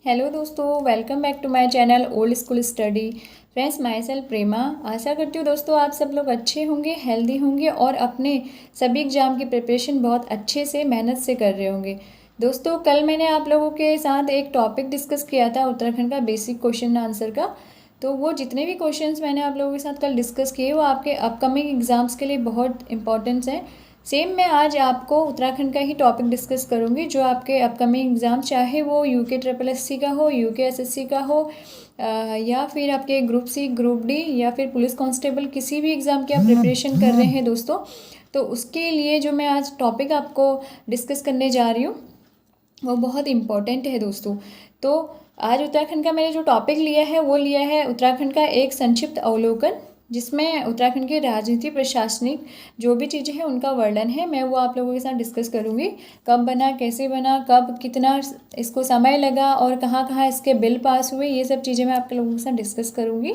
Hello दोस्तों, welcome back to my channel old school study. Friends, myself Prema. आशा करती हूँ दोस्तों आप सब लोग अच्छे होंगे, हेल्दी होंगे और अपने सभी एग्ज़ाम की प्रिपरेशन बहुत अच्छे से मेहनत से कर रहे होंगे। दोस्तों, कल मैंने आप लोगों के साथ एक टॉपिक डिस्कस किया था उत्तराखंड का बेसिक क्वेश्चन आंसर का। तो वो जितने भी क्वेश्चंस मैंने आप लोगों के साथ कल डिस्कस किए वो आपके अपकमिंग एग्ज़ाम्स के लिए बहुत इंपॉर्टेंट्स हैं। सेम मैं आज आपको उत्तराखंड का ही टॉपिक डिस्कस करूंगी जो आपके अपकमिंग एग्ज़ाम, चाहे वो यूके ट्रिपल एससी का हो, यूके एसएससी का हो, या फिर आपके ग्रुप सी, ग्रुप डी या फिर पुलिस कांस्टेबल, किसी भी एग्ज़ाम की आप प्रिपरेशन कर रहे हैं दोस्तों, तो उसके लिए जो मैं आज टॉपिक आपको डिस्कस करने जा रही हूँ वो बहुत इम्पॉर्टेंट है दोस्तों। तो आज उत्तराखंड का मैंने जो टॉपिक लिया है वो लिया है उत्तराखंड का एक संक्षिप्त अवलोकन, जिसमें उत्तराखंड के राजनीति प्रशासनिक जो भी चीज़ें हैं उनका वर्णन है। मैं वो आप लोगों के साथ डिस्कस करूँगी। कब बना, कैसे बना, कब कितना इसको समय लगा और कहाँ कहाँ इसके बिल पास हुए, ये सब चीज़ें मैं आप लोगों के साथ डिस्कस करूँगी।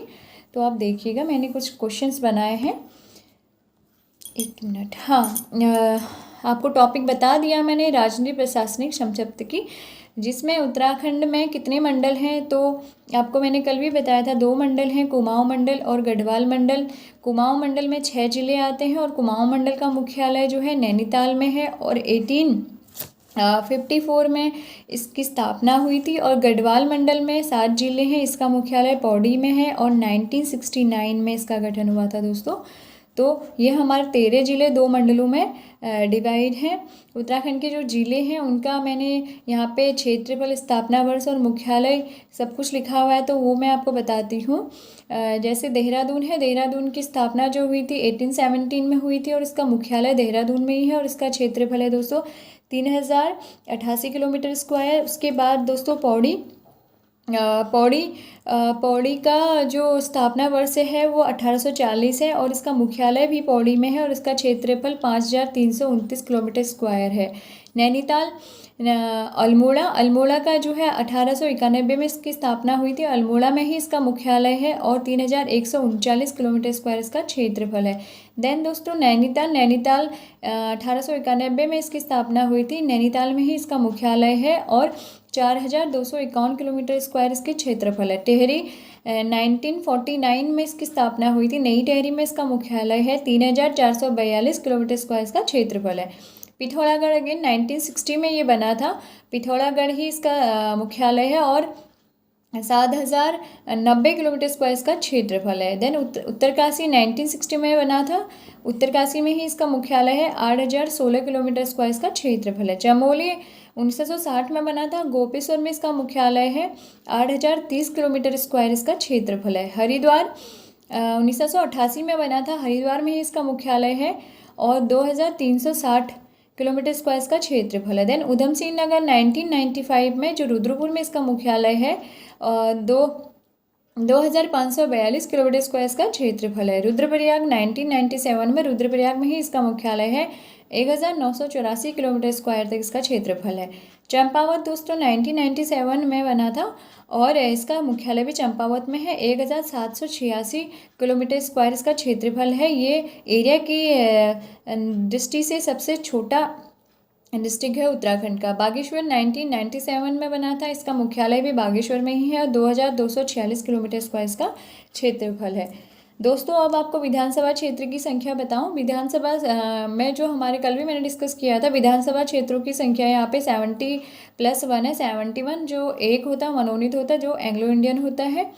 तो आप देखिएगा, मैंने कुछ क्वेश्चंस बनाए हैं। एक मिनट। हाँ, आपको टॉपिक बता दिया मैंने राजनीति प्रशासनिक संक्षिप्त की, जिसमें उत्तराखंड में कितने मंडल हैं। तो आपको मैंने कल भी बताया था, 2 मंडल हैं, कुमाऊं मंडल और गढ़वाल मंडल। कुमाऊं मंडल में 6 जिले आते हैं और कुमाऊं मंडल का मुख्यालय जो है नैनीताल में है और 1854 में इसकी स्थापना हुई थी। और गढ़वाल मंडल में 7 जिले हैं, इसका मुख्यालय पौड़ी में है और 1969 में इसका गठन हुआ था दोस्तों। तो ये हमारे 13 जिले 2 मंडलों में डिवाइड हैं। उत्तराखंड के जो जिले हैं उनका मैंने यहाँ पे क्षेत्रफल, स्थापना वर्ष और मुख्यालय सब कुछ लिखा हुआ है, तो वो मैं आपको बताती हूँ। जैसे देहरादून है, देहरादून की स्थापना जो हुई थी 1817 में हुई थी और इसका मुख्यालय देहरादून में ही है और इसका क्षेत्रफल है दोस्तों 3088 किलोमीटर स्क्वायर। उसके बाद दोस्तों पौड़ी, पौड़ी का जो स्थापना वर्ष है वो 1840 है और इसका मुख्यालय भी पौड़ी में है और इसका क्षेत्रफल 5329 किलोमीटर स्क्वायर है। नैनीताल, अल्मोड़ा, अल्मोड़ा का जो है 1891 में इसकी स्थापना हुई थी, अल्मोड़ा में ही इसका मुख्यालय है और 3139 किलोमीटर स्क्वायर इसका क्षेत्रफल है। देन दोस्तों नैनीताल, नैनीताल 1891 में इसकी स्थापना हुई थी, नैनीताल में ही इसका मुख्यालय है और 4251 किलोमीटर स्क्वायर इसके क्षेत्रफल है। टिहरी 1949 में इसकी स्थापना हुई थी, नई टिहरी में इसका मुख्यालय है, 3442 किलोमीटर स्क्वायर इसका क्षेत्रफल है। पिथौरागढ़ अगेन 1960 में ये बना था, पिथौरागढ़ ही इसका मुख्यालय है और 7090 किलोमीटर स्क्वायर इसका क्षेत्रफल है। देन उत्तरकाशी 1960 में बना था, उत्तरकाशी में ही इसका मुख्यालय है, 8016 किलोमीटर स्क्वायर इसका क्षेत्रफल है। चमोली 1960 में बना था, गोपेश्वर में इसका मुख्यालय है, 8030 किलोमीटर स्क्वायर इसका क्षेत्रफल है। हरिद्वार 1988 में बना था, हरिद्वार में ही इसका मुख्यालय है और 2360 किलोमीटर स्क्वायर इसका क्षेत्रफल है। देन उधम सिंह नगर 1995 में जो रुद्रपुर में इसका मुख्यालय है, 2542 किलोमीटर स्क्वायर इसका क्षेत्रफल है। रुद्रप्रयाग 1997 में, रुद्रप्रयाग में ही इसका मुख्यालय है, 1984 किलोमीटर स्क्वायर तक इसका क्षेत्रफल है। चंपावत दोस्तों 1997 में बना था और इसका मुख्यालय भी चंपावत में है, 1786 किलोमीटर स्क्वायर इसका क्षेत्रफल है। ये एरिया की दृष्टि से सबसे छोटा डिस्ट्रिक्ट है उत्तराखंड का। बागेश्वर 1997 में बना था, इसका मुख्यालय भी बागेश्वर में ही है और 2246 किलोमीटर स्क्वायर इसका क्षेत्रफल है। दोस्तों अब आपको विधानसभा क्षेत्र की संख्या बताऊं। विधानसभा में जो हमारे कल भी मैंने डिस्कस किया था, विधानसभा क्षेत्रों की संख्या यहाँ पे 70+1 है। 71 जो एक होता है मनोनीत होता है, जो एंग्लो इंडियन होता है।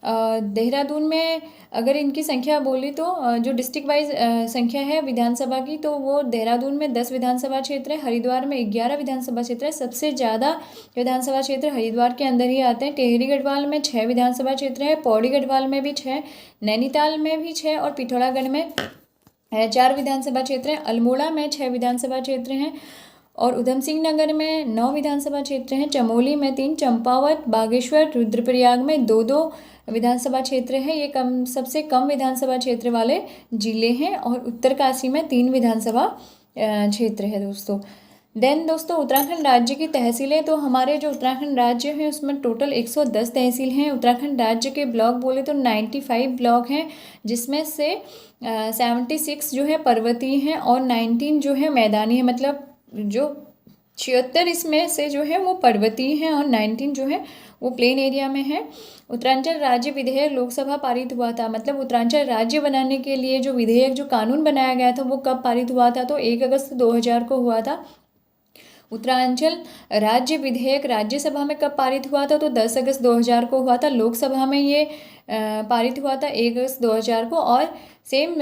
देहरादून में अगर इनकी संख्या बोली तो जो डिस्ट्रिक्ट वाइज संख्या है विधानसभा की, तो वो देहरादून में 10 विधानसभा क्षेत्र है, हरिद्वार में 11 विधानसभा क्षेत्र है। सबसे ज़्यादा विधानसभा क्षेत्र हरिद्वार के अंदर ही आते हैं। टिहरी गढ़वाल में 6 विधानसभा क्षेत्र है, पौड़ी गढ़वाल में भी 6, नैनीताल में भी 6 और पिथौरागढ़ में 4 विधानसभा क्षेत्र हैं। अल्मोड़ा में 6 विधानसभा क्षेत्र हैं और उधम सिंह नगर में 9 विधानसभा क्षेत्र हैं। चमोली में 3, चंपावत, बागेश्वर, रुद्रप्रयाग में 2-2 विधानसभा क्षेत्र है। ये सबसे कम विधानसभा क्षेत्र वाले जिले हैं और उत्तरकाशी में 3 विधानसभा क्षेत्र है दोस्तों। देन दोस्तों उत्तराखंड राज्य की तहसीलें, तो हमारे जो उत्तराखंड राज्य है उसमें टोटल 110 तहसील हैं। उत्तराखंड राज्य के ब्लॉक बोले तो 95 ब्लॉक हैं, जिसमें से 76 जो है पर्वतीय हैं और 19 जो है मैदानी है, मतलब जो 76 इसमें से जो है वो पर्वतीय हैं और 19 जो है वो प्लेन एरिया में है। उत्तरांचल राज्य विधेयक लोकसभा पारित हुआ था, मतलब उत्तरांचल राज्य बनाने के लिए जो विधेयक, जो कानून बनाया गया था वो कब पारित हुआ था, तो 1 अगस्त 2000 को हुआ था। उत्तरांचल राज्य विधेयक राज्यसभा में कब पारित हुआ था, तो 10 अगस्त 2000 को हुआ था। लोकसभा में ये पारित हुआ था 1 अगस्त 2000 को, और सेम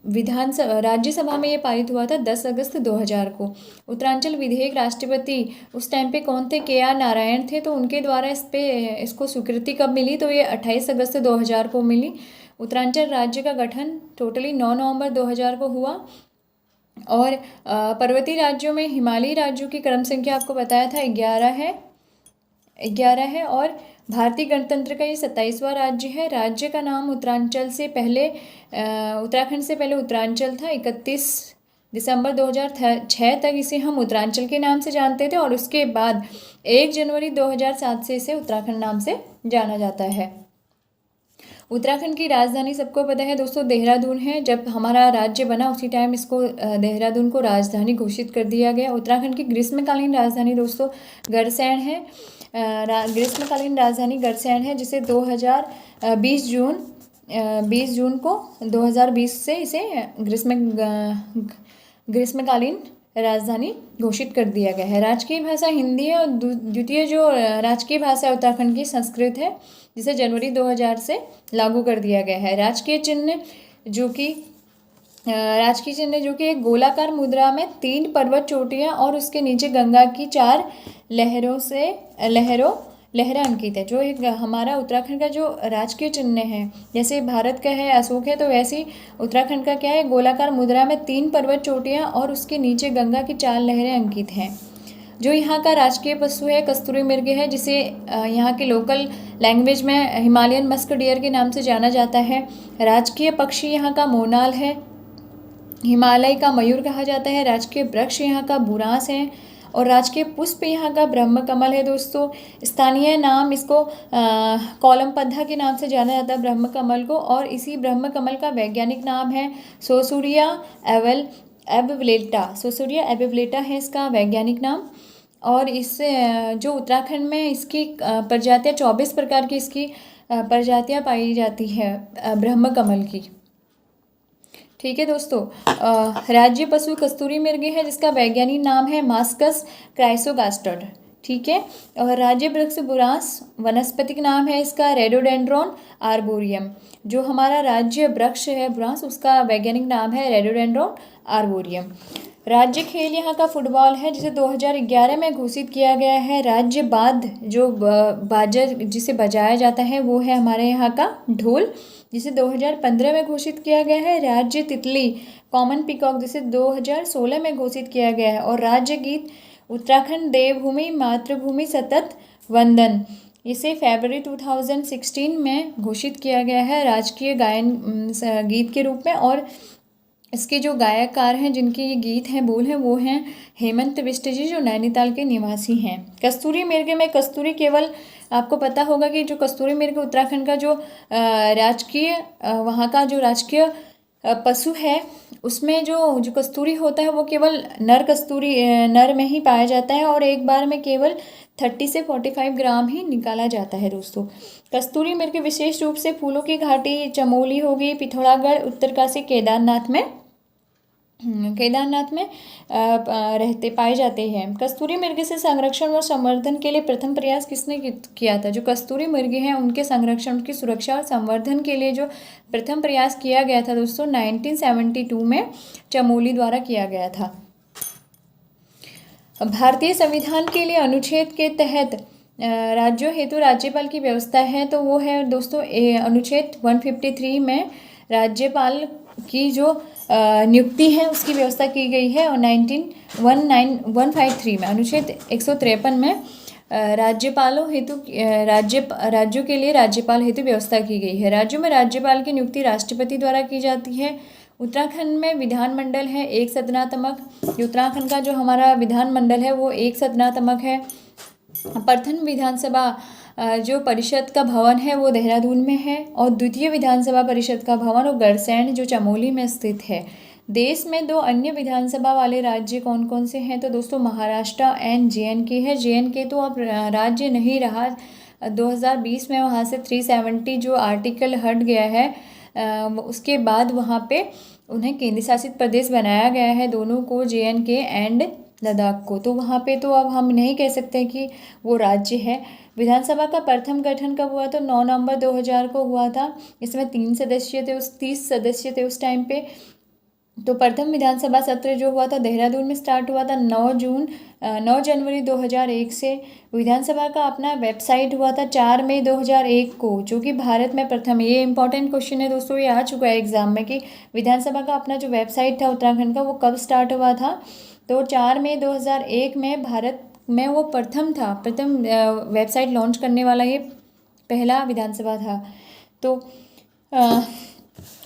विधानसभा राज्यसभा में ये पारित हुआ था 10 अगस्त 2000 को। उत्तरांचल विधेयक राष्ट्रपति उस टाइम पे कौन थे, KR नारायण थे, तो उनके द्वारा इसको स्वीकृति कब मिली, तो ये 28 अगस्त 2000 को मिली। उत्तरांचल राज्य का गठन टोटली 9 नवंबर 2000 को हुआ। और पर्वतीय राज्यों में हिमालयी राज्यों की क्रम संख्या आपको बताया था 11 है। और भारतीय गणतंत्र का ये 27वां राज्य है। राज्य का नाम उत्तरांचल से पहले उत्तराखंड से पहले उत्तरांचल था। 31 दिसंबर 2006 तक इसे हम उत्तरांचल के नाम से जानते थे, और उसके बाद 1 जनवरी 2007 से इसे उत्तराखंड नाम से जाना जाता है। उत्तराखंड की राजधानी सबको पता है दोस्तों, देहरादून है। जब हमारा राज्य बना उसी टाइम इसको देहरादून को राजधानी घोषित कर दिया गया। उत्तराखंड की ग्रीष्मकालीन राजधानी दोस्तों गरसैंण है। ग्रीष्मकालीन राजधानी गरसैंण है, जिसे 2020 जून को 2020 से इसे ग्रीष्मकालीन राजधानी घोषित कर दिया गया है। राजकीय भाषा हिंदी है, और द्वितीय जो राजकीय भाषा है उत्तराखंड की संस्कृत है, जिसे जनवरी 2000 से लागू कर दिया गया है। राजकीय चिन्ह जो कि एक गोलाकार मुद्रा में 3 पर्वत चोटियां और उसके नीचे गंगा की 4 लहरें अंकित है। जो एक हमारा उत्तराखंड का जो राजकीय चिन्ह है, जैसे भारत का है अशोक है, तो वैसे ही उत्तराखंड का क्या है, गोलाकार मुद्रा में 3 पर्वत चोटियां और उसके नीचे गंगा की 4 लहरें अंकित हैं। जो यहाँ का राजकीय पशु है कस्तूरी मृग है, जिसे यहाँ के लोकल लैंग्वेज में हिमालयन मस्क डियर के नाम से जाना जाता है। राजकीय पक्षी यहाँ का मोनाल है, हिमालय का मयूर कहा जाता है। राजकीय वृक्ष यहाँ का बुरांस है, और राजकीय पुष्प यहाँ का ब्रह्म कमल है दोस्तों। स्थानीय नाम इसको कॉलम पद्धा के नाम से जाना जाता है ब्रह्म कमल को, और इसी ब्रह्म कमल का वैज्ञानिक नाम है सोसूरिया एबेवलेटा। सोसूरिया एबेवलेटा है इसका वैज्ञानिक नाम। और इससे जो उत्तराखंड में इसकी प्रजातियाँ 24 प्रकार की इसकी प्रजातियाँ पाई जाती है ब्रह्म कमल की। ठीक है दोस्तों, राज्य पशु कस्तूरी मृग है, जिसका वैज्ञानिक नाम है मास्कस क्राइसोगास्टर। ठीक है, और राज्य वृक्ष बुरांस, वनस्पतिक नाम है इसका रेडोडेंड्रॉन आर्बोरियम। जो हमारा राज्य वृक्ष है बुरांस, उसका वैज्ञानिक नाम है रेडोडेंड्रॉन आर्बोरियम। राज्य खेल यहाँ का फुटबॉल है, जिसे 2011 में घोषित किया गया है। राज्य वाद्य जो बाजा जिसे बजाया जाता है वो है हमारे यहाँ का ढोल, जिसे 2015 में घोषित किया गया है। राज्य तितली कॉमन पीकॉक, जिसे 2016 में घोषित किया गया है। और राज्य गीत उत्तराखंड देवभूमि मातृभूमि सतत वंदन, इसे फरवरी 2016 में घोषित किया गया है राजकीय गायन गीत के रूप में। और इसके जो गायककार हैं, जिनके ये गीत हैं, बोल हैं, वो हैं हेमंत बिष्ट जी, जो नैनीताल के निवासी हैं। कस्तूरी मृग में कस्तूरी केवल आपको पता होगा कि जो कस्तूरी मृग उत्तराखंड का जो राजकीय वहाँ का जो राजकीय पशु है, उसमें जो कस्तूरी होता है वो केवल नर में ही पाया जाता है, और एक बार में केवल 30 से 45 ग्राम ही निकाला जाता है दोस्तों। कस्तूरी मृग विशेष रूप से फूलों की घाटी चमोली हो गई, पिथौरागढ़, उत्तरकाशी, केदारनाथ में पाए जाते हैं। कस्तूरी मृग से संरक्षण और संवर्धन के लिए प्रथम प्रयास किसने किया था? जो कस्तूरी मृग हैं उनके संरक्षण, उनकी सुरक्षा और संवर्धन के लिए जो प्रथम प्रयास किया गया था दोस्तों 1972 में चमोली द्वारा किया गया था। भारतीय संविधान के लिए अनुच्छेद के तहत राज्यों हेतु राज्यपाल की व्यवस्था है, तो वो है दोस्तों अनुच्छेद 153 में राज्यपाल की जो नियुक्ति है उसकी व्यवस्था की गई है। और 153 में अनुच्छेद 153 में राज्यों के लिए राज्यपाल हेतु व्यवस्था की गई है। राज्यों में राज्यपाल की नियुक्ति राष्ट्रपति द्वारा की जाती है। उत्तराखंड में विधानमंडल है एक सदनात्मक। उत्तराखंड का जो हमारा विधानमंडल है वो एक सदनात्मक है। प्रथम विधानसभा जो परिषद का भवन है वो देहरादून में है, और द्वितीय विधानसभा परिषद का भवन वो गरसैंण जो चमोली में स्थित है। देश में 2 अन्य विधानसभा वाले राज्य कौन कौन से हैं? तो दोस्तों महाराष्ट्र एंड JNK है। JNK तो अब राज्य नहीं रहा, 2020 में वहाँ से 370 जो आर्टिकल हट गया है, उसके बाद वहाँ पे उन्हें केंद्र शासित प्रदेश बनाया गया है, दोनों को, JNK एंड लद्दाख को। तो वहाँ पे तो अब हम नहीं कह सकते कि वो राज्य है। विधानसभा का प्रथम गठन कब हुआ? तो 9 नवंबर 2000 को हुआ था। इसमें 30 सदस्य थे उस टाइम पे। तो प्रथम विधानसभा सत्र जो हुआ था देहरादून में स्टार्ट हुआ था 9 जनवरी 2001 से। विधानसभा का अपना वेबसाइट हुआ था 4 मई 2001 को, जो कि भारत में प्रथम। ये इंपॉर्टेंट क्वेश्चन है दोस्तों, ये आ चुका है एग्जाम में कि विधानसभा का अपना जो वेबसाइट था उत्तराखंड का, वो कब स्टार्ट हुआ था? तो 4 मई 2001 में भारत में वो प्रथम वेबसाइट लॉन्च करने वाला ये पहला विधानसभा था। तो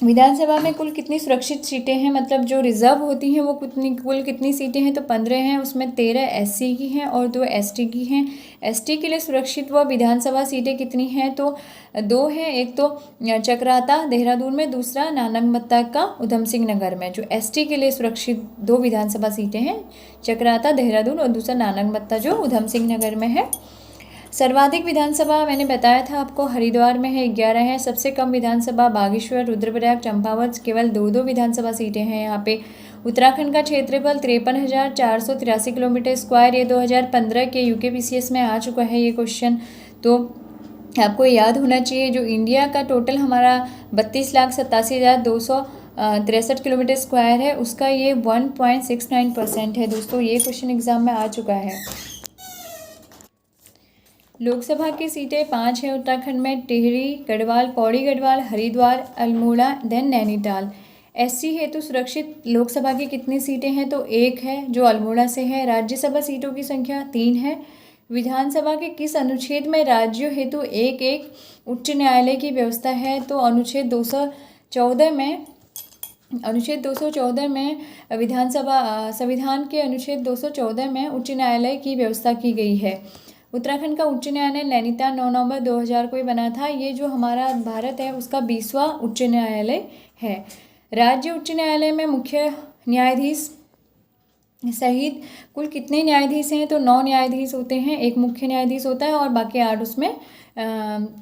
विधानसभा में कुल कितनी सुरक्षित सीटें हैं, मतलब जो रिजर्व होती हैं वो कुल कितनी सीटें हैं? तो 15 हैं। उसमें 13 SC की हैं और 2 ST की हैं। ST के लिए सुरक्षित व विधानसभा सीटें कितनी हैं? तो 2 हैं। एक तो चकराता देहरादून में, दूसरा नानगमत्ता का उधम सिंह नगर में। जो ST के लिए सुरक्षित 2 विधानसभा सीटें हैं, चकराता देहरादून और दूसरा नानगमत्ता जो उधम सिंह नगर में है। सर्वाधिक विधानसभा मैंने बताया था आपको हरिद्वार में है, 11 है। सबसे कम विधानसभा बागेश्वर, रुद्रप्रयाग, चंपावत, केवल 2 विधानसभा सीटें हैं यहाँ पे। उत्तराखंड का क्षेत्रफल 53,483 किलोमीटर स्क्वायर, ये 2015 के UKPCS में आ चुका है ये क्वेश्चन। तो आपको याद होना चाहिए, जो इंडिया का टोटल हमारा 32,87,263 किलोमीटर स्क्वायर है, उसका ये 1.69% है दोस्तों। ये क्वेश्चन एग्जाम में आ चुका है। लोकसभा की सीटें 5 हैं उत्तराखंड में, टिहरी, गढ़वाल, पौड़ी गढ़वाल, हरिद्वार, अल्मोड़ा, देन नैनीताल। SC हेतु सुरक्षित लोकसभा की कितनी सीटें हैं? तो 1 है, जो अल्मोड़ा से है। राज्यसभा सीटों की संख्या 3 है। विधानसभा के किस अनुच्छेद में राज्यों हेतु एक उच्च न्यायालय की व्यवस्था है? तो अनुच्छेद 214 में विधानसभा संविधान के अनुच्छेद 214 में उच्च न्यायालय की व्यवस्था की गई है। उत्तराखंड का उच्च न्यायालय नैनीताल 9 नवंबर 2000 को ही बना था। ये जो हमारा भारत है उसका 20वां उच्च न्यायालय है। राज्य उच्च न्यायालय में मुख्य न्यायाधीश सहित कुल कितने न्यायाधीश हैं? तो 9 न्यायाधीश होते हैं, एक मुख्य न्यायाधीश होता है और बाकी 8 उसमें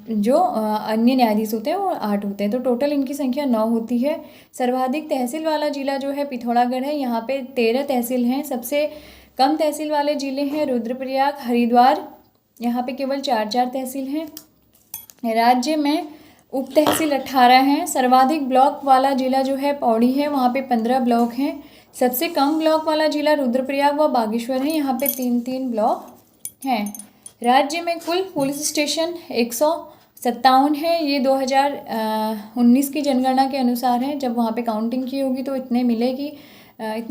जो अन्य न्यायाधीश होते हैं वो 8 होते हैं। तो टोटल इनकी संख्या 9 होती है। सर्वाधिक तहसील वाला जिला जो है पिथौरागढ़ है, यहाँ पे 13 तहसील हैं। सबसे कम तहसील वाले जिले हैं रुद्रप्रयाग, हरिद्वार, यहाँ पे केवल 4 तहसील हैं। राज्य में उप तहसील 18 हैं। सर्वाधिक ब्लॉक वाला जिला जो है पौड़ी है, वहाँ पे 15 ब्लॉक हैं। सबसे कम ब्लॉक वाला जिला रुद्रप्रयाग व बागेश्वर है, यहाँ पे 3 ब्लॉक हैं। राज्य में कुल पुलिस स्टेशन 157 है। ये 2019 की जनगणना के अनुसार है। जब वहाँ पे काउंटिंग की होगी तो इतने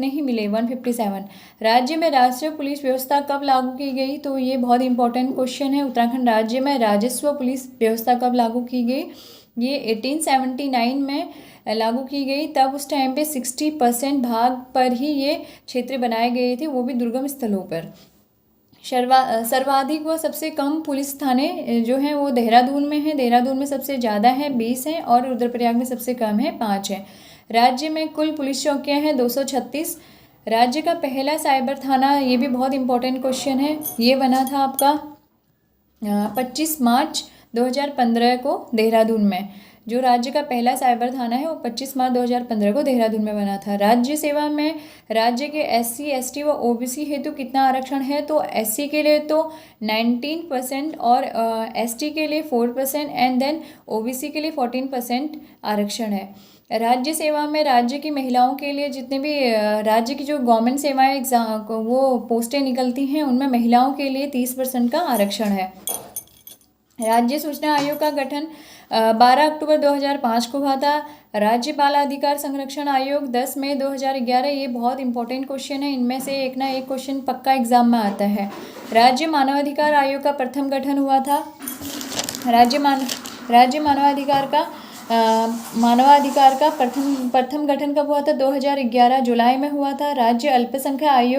ही मिले 157। राज्य में राष्ट्रीय पुलिस व्यवस्था कब लागू की गई? तो ये बहुत इंपॉर्टेंट क्वेश्चन है। उत्तराखंड राज्य में राजस्व पुलिस व्यवस्था कब लागू की गई? ये 1879 में लागू की गई। तब उस टाइम पे 60% भाग पर ही ये क्षेत्र बनाए गए थे, वो भी दुर्गम स्थलों पर। सर्वाधिक व सबसे कम पुलिस थाने जो हैं वो देहरादून में है। देहरादून में सबसे ज़्यादा है 20 हैं और रुद्रप्रयाग में सबसे कम है 5 हैं। राज्य में कुल पुलिस चौकियां हैं 236। राज्य का पहला साइबर थाना, ये भी बहुत इंपॉर्टेंट क्वेश्चन है, ये बना था आपका 25 मार्च 2015 को देहरादून में। जो राज्य का पहला साइबर थाना है वो 25 मार्च 2015 को देहरादून में बना था। राज्य सेवा में राज्य के SC, ST व OBC हेतु कितना आरक्षण है? तो SC के लिए तो 19% और ST के लिए 4% एंड देन OBC के लिए 14% आरक्षण है। राज्य सेवा में राज्य की महिलाओं के लिए जितने भी राज्य की जो गवर्नमेंट सेवाएं वो पोस्टें निकलती हैं, उनमें महिलाओं के लिए 30% का आरक्षण है। राज्य सूचना आयोग का गठन 12 अक्टूबर 2005 को हुआ था। राज्य बाल अधिकार संरक्षण आयोग 10 मई 2011। ये बहुत इंपॉर्टेंट क्वेश्चन है, इनमें से एक ना एक क्वेश्चन पक्का एग्जाम में आता है। राज्य मानवाधिकार आयोग का प्रथम गठन हुआ था। राज्य मानवाधिकार का प्रथम गठन कब हुआ था? 2011 जुलाई में हुआ था। राज्य अल्पसंख्यक आयोग